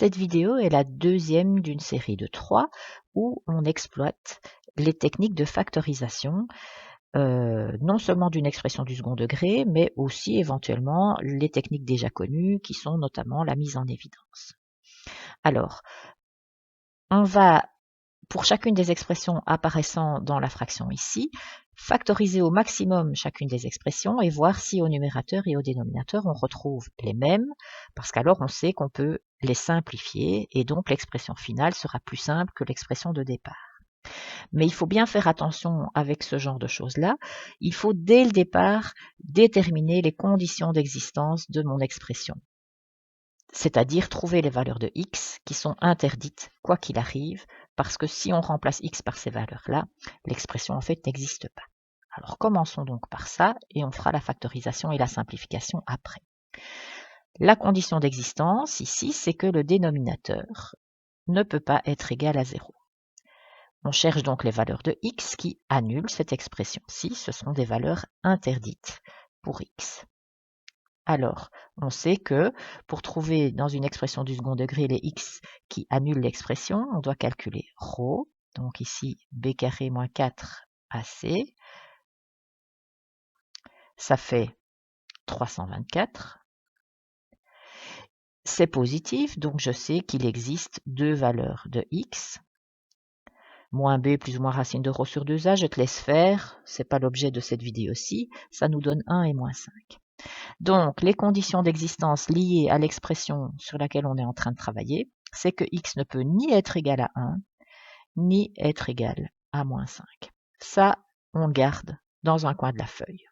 Cette vidéo est la deuxième d'une série de 3 où on exploite les techniques de factorisation, non seulement d'une expression du second degré, mais aussi éventuellement les techniques déjà connues qui sont notamment la mise en évidence. Alors, on va, pour chacune des expressions apparaissant dans la fraction ici, factoriser au maximum chacune des expressions et voir si au numérateur et au dénominateur on retrouve les mêmes, parce qu'alors on sait qu'on peut les simplifier et donc l'expression finale sera plus simple que l'expression de départ. Mais il faut bien faire attention avec ce genre de choses-là. Il faut dès le départ déterminer les conditions d'existence de mon expression, c'est-à-dire trouver les valeurs de x qui sont interdites quoi qu'il arrive, parce que si on remplace x par ces valeurs-là, l'expression en fait n'existe pas. Alors commençons donc par ça et on fera la factorisation et la simplification après. La condition d'existence ici, c'est que le dénominateur ne peut pas être égal à 0. On cherche donc les valeurs de x qui annulent cette expression-ci, ce sont des valeurs interdites pour x. Alors, on sait que pour trouver dans une expression du second degré les x qui annulent l'expression, on doit calculer ρ, donc ici b carré moins 4ac, ça fait 324. C'est positif, donc je sais qu'il existe deux valeurs de x. Moins b plus ou moins racine de ρ sur 2a, je te laisse faire, c'est pas l'objet de cette vidéo-ci, ça nous donne 1 et moins 5. Donc, les conditions d'existence liées à l'expression sur laquelle on est en train de travailler, c'est que x ne peut ni être égal à 1, ni être égal à moins 5. Ça, on le garde dans un coin de la feuille.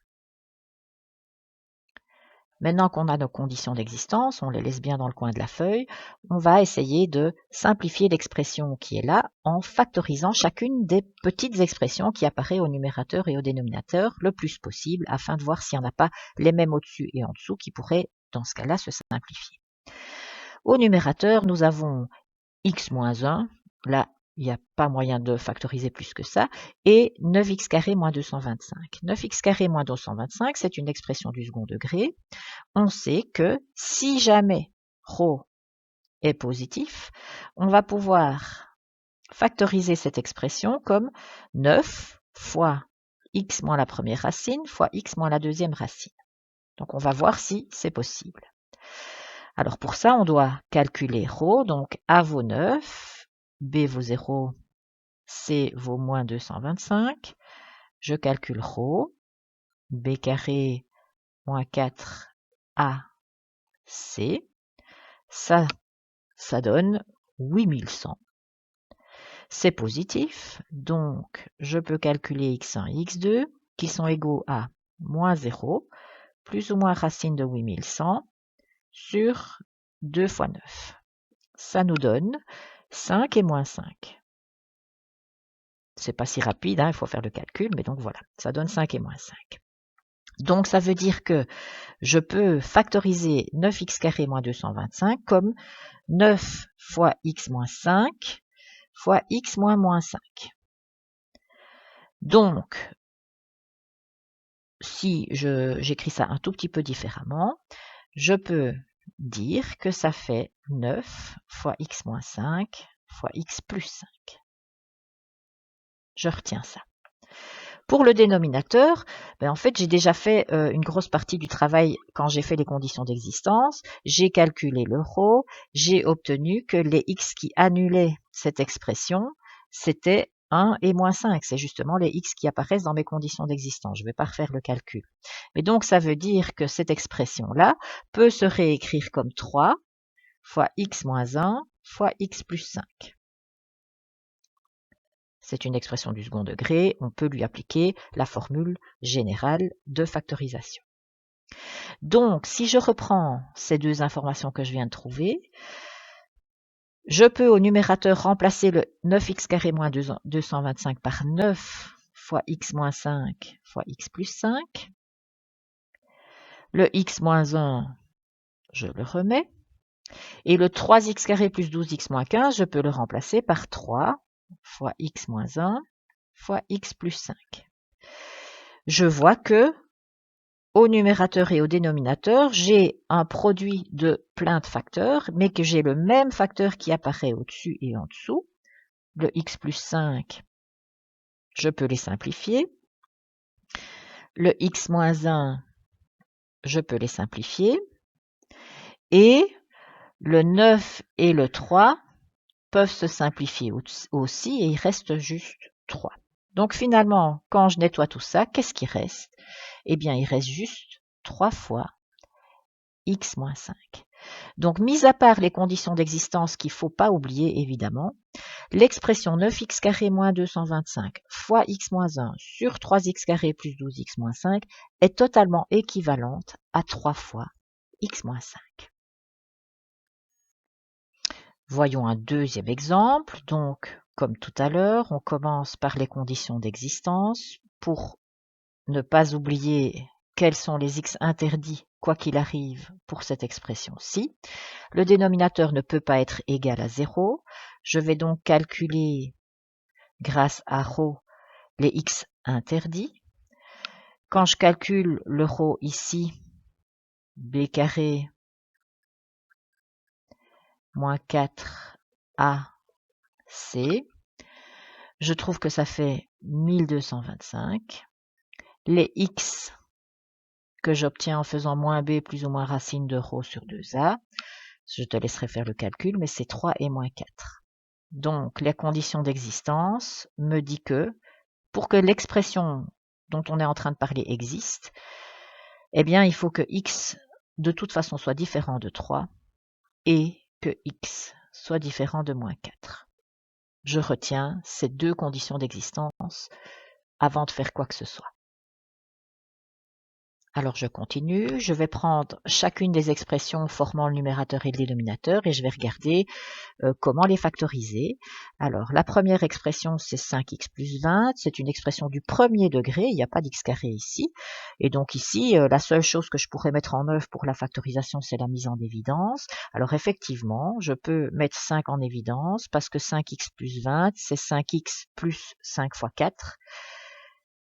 Maintenant qu'on a nos conditions d'existence, on les laisse bien dans le coin de la feuille, on va essayer de simplifier l'expression qui est là en factorisant chacune des petites expressions qui apparaissent au numérateur et au dénominateur le plus possible afin de voir s'il n'y en a pas les mêmes au-dessus et en dessous qui pourraient, dans ce cas-là, se simplifier. Au numérateur, nous avons x moins 1, là il n'y a pas moyen de factoriser plus que ça, et 9x carré moins 225. 9x carré moins 225, c'est une expression du second degré. On sait que si jamais ρ est positif, on va pouvoir factoriser cette expression comme 9 fois x moins la première racine fois x moins la deuxième racine. Donc on va voir si c'est possible. Alors pour ça, on doit calculer ρ, donc a vaut 9, b vaut 0, c vaut moins 225. Je calcule ρ, b carré moins 4ac. Ça donne 8100. C'est positif, donc je peux calculer x1 et x2 qui sont égaux à moins 0 plus ou moins racine de 8100 sur 2 fois 9. Ça nous donne 5 et moins 5. C'est pas si rapide, il faut faire le calcul, mais donc voilà, ça donne 5 et moins 5. Donc ça veut dire que je peux factoriser 9x carré moins 225 comme 9 fois x moins 5 fois x moins moins 5. Donc, si j'écris ça un tout petit peu différemment, je peux dire que ça fait 9 fois x moins 5 fois x plus 5. Je retiens ça. Pour le dénominateur, en fait, j'ai déjà fait une grosse partie du travail quand j'ai fait les conditions d'existence. J'ai calculé le ρ, j'ai obtenu que les x qui annulaient cette expression, c'était 1 et moins 5. C'est justement les x qui apparaissent dans mes conditions d'existence. Je ne vais pas refaire le calcul. Mais donc, ça veut dire que cette expression-là peut se réécrire comme 3 fois x moins 1 fois x plus 5. C'est une expression du second degré, on peut lui appliquer la formule générale de factorisation. Donc, si je reprends ces deux informations que je viens de trouver, je peux au numérateur remplacer le 9x carré moins 225 par 9 fois x moins 5 fois x plus 5. Le x moins 1, je le remets. Et le 3x carré plus 12x moins 15, je peux le remplacer par 3 fois x moins 1 fois x plus 5. Je vois que au numérateur et au dénominateur, j'ai un produit de plein de facteurs, mais que j'ai le même facteur qui apparaît au-dessus et en dessous. Le x plus 5, je peux les simplifier. Le x moins 1, je peux les simplifier. Et le 9 et le 3 peuvent se simplifier aussi et il reste juste 3. Donc finalement, quand je nettoie tout ça, qu'est-ce qui reste? Eh bien, il reste juste 3 fois x moins 5. Donc, mis à part les conditions d'existence qu'il ne faut pas oublier, évidemment, l'expression 9x carré moins 225 fois x moins 1 sur 3x carré plus 12x moins 5 est totalement équivalente à 3 fois x moins 5. Voyons un deuxième exemple. Donc, comme tout à l'heure, on commence par les conditions d'existence pour ne pas oublier quels sont les x interdits, quoi qu'il arrive, pour cette expression-ci. Le dénominateur ne peut pas être égal à 0. Je vais donc calculer, grâce à ρ, les x interdits. Quand je calcule le ρ ici, b carré moins 4ac, je trouve que ça fait 1225. Les x que j'obtiens en faisant moins b plus ou moins racine de ρ sur 2a, je te laisserai faire le calcul, mais c'est 3 et moins 4. Donc, les conditions d'existence me dit que pour que l'expression dont on est en train de parler existe, eh bien, il faut que x de toute façon soit différent de 3 et que x soit différent de moins 4. Je retiens ces deux conditions d'existence avant de faire quoi que ce soit. Alors je continue, je vais prendre chacune des expressions formant le numérateur et le dénominateur et je vais regarder comment les factoriser. Alors la première expression c'est 5x plus 20, c'est une expression du premier degré, il n'y a pas d'x carré ici. Et donc ici, la seule chose que je pourrais mettre en œuvre pour la factorisation c'est la mise en évidence. Alors effectivement, je peux mettre 5 en évidence parce que 5x plus 20 c'est 5x plus 5 fois 4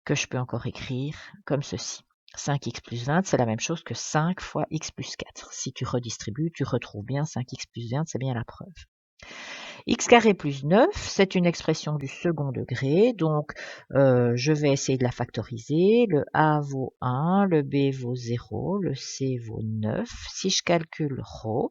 que je peux encore écrire comme ceci. 5x plus 20, c'est la même chose que 5 fois x plus 4. Si tu redistribues, tu retrouves bien 5x plus 20, c'est bien la preuve. X carré plus 9, c'est une expression du second degré, donc je vais essayer de la factoriser. Le A vaut 1, le B vaut 0, le C vaut 9. Si je calcule ρ,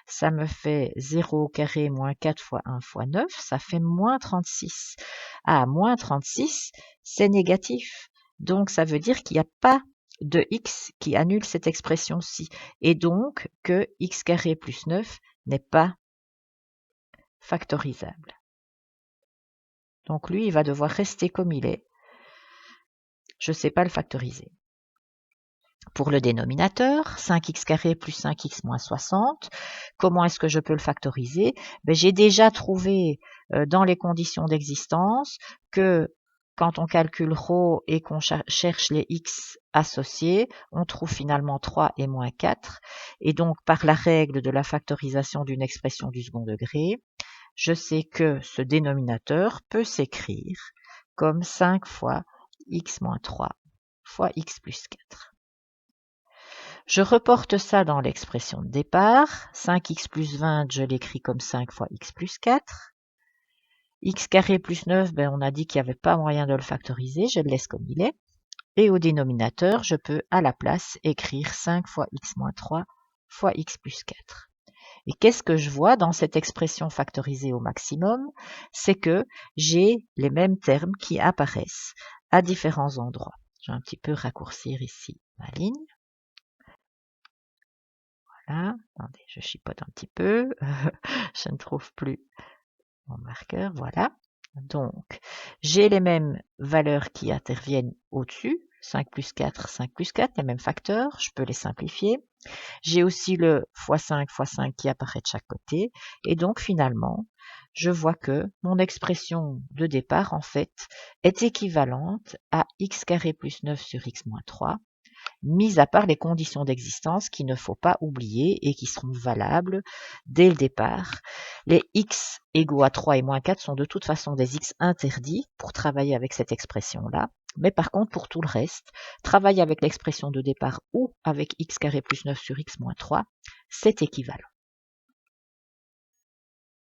ça me fait 0 carré moins 4 fois 1 fois 9, ça fait moins 36. Ah, moins 36, c'est négatif. Donc ça veut dire qu'il n'y a pas de x qui annule cette expression-ci. Et donc que x carré plus 9 n'est pas factorisable. Donc lui, il va devoir rester comme il est. Je ne sais pas le factoriser. Pour le dénominateur, 5x carré plus 5x moins 60, comment est-ce que je peux le factoriser? J'ai déjà trouvé dans les conditions d'existence que quand on calcule ρ et qu'on cherche les x associés, on trouve finalement 3 et moins 4. Et donc, par la règle de la factorisation d'une expression du second degré, je sais que ce dénominateur peut s'écrire comme 5 fois x moins 3 fois x plus 4. Je reporte ça dans l'expression de départ. 5x plus 20, je l'écris comme 5 fois x plus 4. X carré plus 9, on a dit qu'il n'y avait pas moyen de le factoriser, je le laisse comme il est. Et au dénominateur, je peux à la place écrire 5 fois x moins 3 fois x plus 4. Et qu'est-ce que je vois dans cette expression factorisée au maximum? C'est que j'ai les mêmes termes qui apparaissent à différents endroits. Je vais un petit peu raccourcir ici ma ligne. Voilà, attendez, je chipote un petit peu, je ne trouve plus mon marqueur, voilà. Donc, j'ai les mêmes valeurs qui interviennent au-dessus, 5 plus 4, 5 plus 4, les mêmes facteurs, je peux les simplifier. J'ai aussi le x5 qui apparaît de chaque côté, et donc finalement, je vois que mon expression de départ, en fait, est équivalente à x carré plus 9 sur x moins 3, mis à part les conditions d'existence qu'il ne faut pas oublier et qui seront valables dès le départ. Les x égaux à 3 et moins 4 sont de toute façon des x interdits pour travailler avec cette expression-là. Mais par contre, pour tout le reste, travailler avec l'expression de départ ou avec x carré plus 9 sur x moins 3, c'est équivalent.